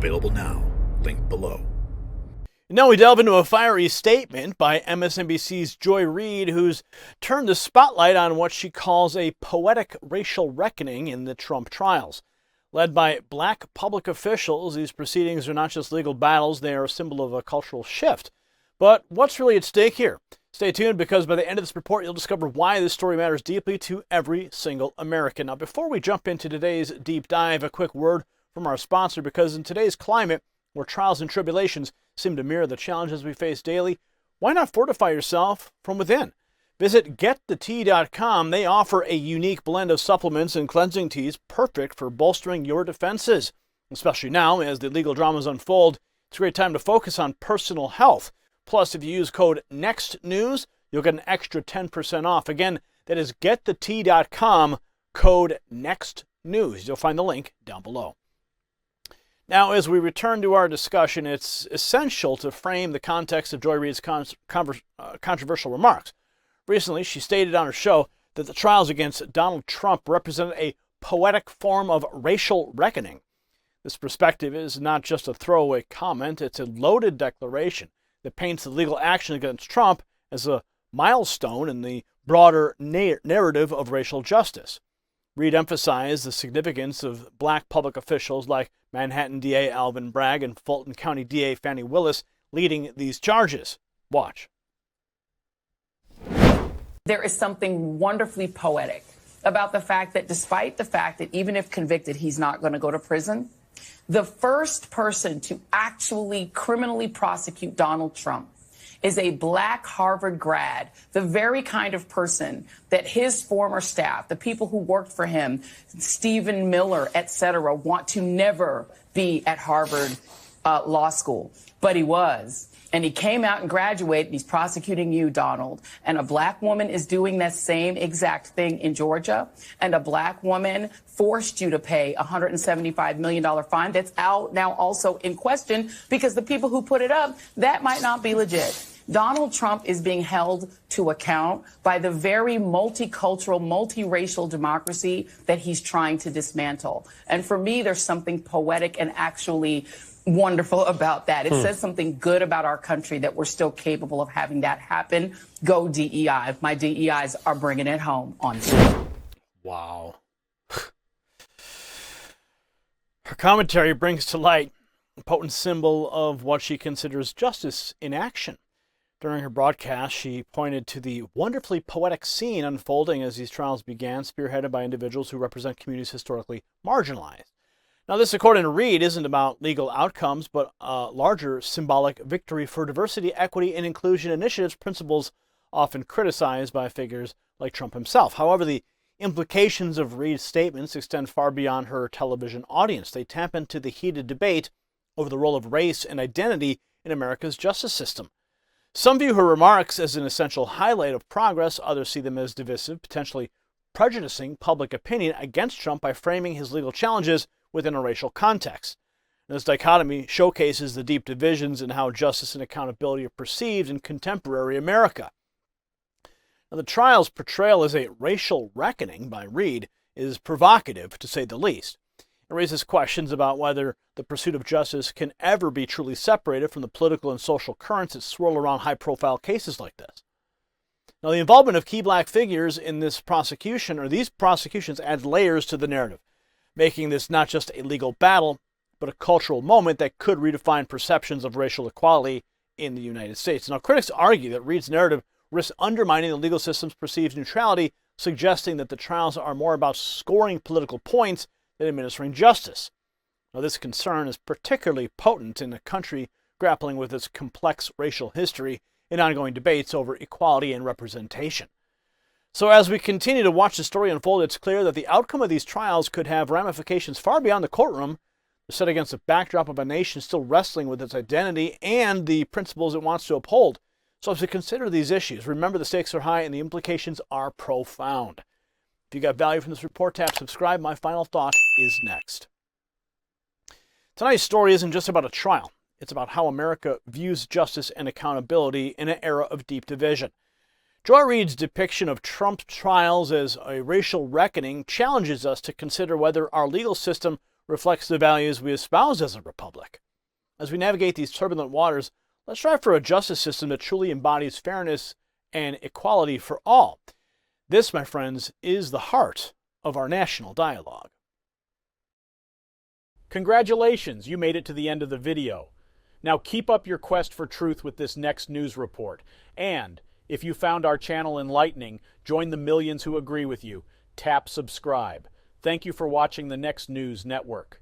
Available now. Link below. Now we delve into a fiery statement by MSNBC's Joy Reid, who's turned the spotlight on what she calls a poetic racial reckoning in the Trump trials. Led by black public officials, these proceedings are not just legal battles, they are a symbol of a cultural shift. But what's really at stake here? Stay tuned, because by the end of this report, you'll discover why this story matters deeply to every single American. Now, before we jump into today's deep dive, a quick word from our sponsor, because in today's climate, where trials and tribulations seem to mirror the challenges we face daily, why not fortify yourself from within? Visit getthetea.com. They offer a unique blend of supplements and cleansing teas perfect for bolstering your defenses. Especially now, as the legal dramas unfold, it's a great time to focus on personal health. Plus, if you use code NEXTNEWS, you'll get an extra 10% off. Again, that is getthetea.com, code NEXTNEWS. You'll find the link down below. Now, as we return to our discussion, it's essential to frame the context of Joy Reid's controversial remarks. Recently, she stated on her show that the trials against Donald Trump represented a poetic form of racial reckoning. This perspective is not just a throwaway comment, it's a loaded declaration that paints the legal action against Trump as a milestone in the broader narrative of racial justice. Reid emphasized the significance of black public officials like Manhattan DA Alvin Bragg and Fulton County DA Fani Willis leading these charges. Watch. There is something wonderfully poetic about the fact that despite the fact that even if convicted, he's not going to go to prison, the first person to actually criminally prosecute Donald Trump is a black Harvard grad, the very kind of person that his former staff, the people who worked for him, Stephen Miller, et cetera, want to never be at Harvard Law School. But he was. And he came out and graduated, and he's prosecuting you, Donald. And a black woman is doing that same exact thing in Georgia. And a black woman forced you to pay a $175 million fine that's out now also in question, because the people who put it up, that might not be legit. Donald Trump is being held to account by the very multicultural, multiracial democracy that he's trying to dismantle. And for me, there's something poetic and actually wonderful about that. It says something good about our country that we're still capable of having that happen. Go DEI. My DEIs are bringing it home on you. Wow. Her commentary brings to light a potent symbol of what she considers justice in action. During her broadcast, she pointed to the wonderfully poetic scene unfolding as these trials began, spearheaded by individuals who represent communities historically marginalized. Now, this, according to Reid, isn't about legal outcomes, but a larger symbolic victory for diversity, equity, and inclusion initiatives, principles often criticized by figures like Trump himself. However, the implications of Reid's statements extend far beyond her television audience. They tap into the heated debate over the role of race and identity in America's justice system. Some view her remarks as an essential highlight of progress. Others see them as divisive, potentially prejudicing public opinion against Trump by framing his legal challenges within a racial context. And this dichotomy showcases the deep divisions in how justice and accountability are perceived in contemporary America. Now, the trial's portrayal as a racial reckoning by Reid is provocative, to say the least. It raises questions about whether the pursuit of justice can ever be truly separated from the political and social currents that swirl around high-profile cases like this. Now, the involvement of key black figures in this prosecution, or these prosecutions, adds layers to the narrative, making this not just a legal battle, but a cultural moment that could redefine perceptions of racial equality in the United States. Now, critics argue that Reid's narrative risks undermining the legal system's perceived neutrality, suggesting that the trials are more about scoring political points than administering justice. Now, this concern is particularly potent in a country grappling with its complex racial history and ongoing debates over equality and representation. So as we continue to watch the story unfold, it's clear that the outcome of these trials could have ramifications far beyond the courtroom. They're set against the backdrop of a nation still wrestling with its identity and the principles it wants to uphold. So as we consider these issues, remember the stakes are high and the implications are profound. If you got value from this report, tap subscribe. My final thought is next. Tonight's story isn't just about a trial. It's about how America views justice and accountability in an era of deep division. Joy Reid's depiction of Trump's trials as a racial reckoning challenges us to consider whether our legal system reflects the values we espouse as a republic. As we navigate these turbulent waters, let's strive for a justice system that truly embodies fairness and equality for all. This, my friends, is the heart of our national dialogue. Congratulations, you made it to the end of the video. Now keep up your quest for truth with this next news report. And if you found our channel enlightening, join the millions who agree with you. Tap subscribe. Thank you for watching the Next News Network.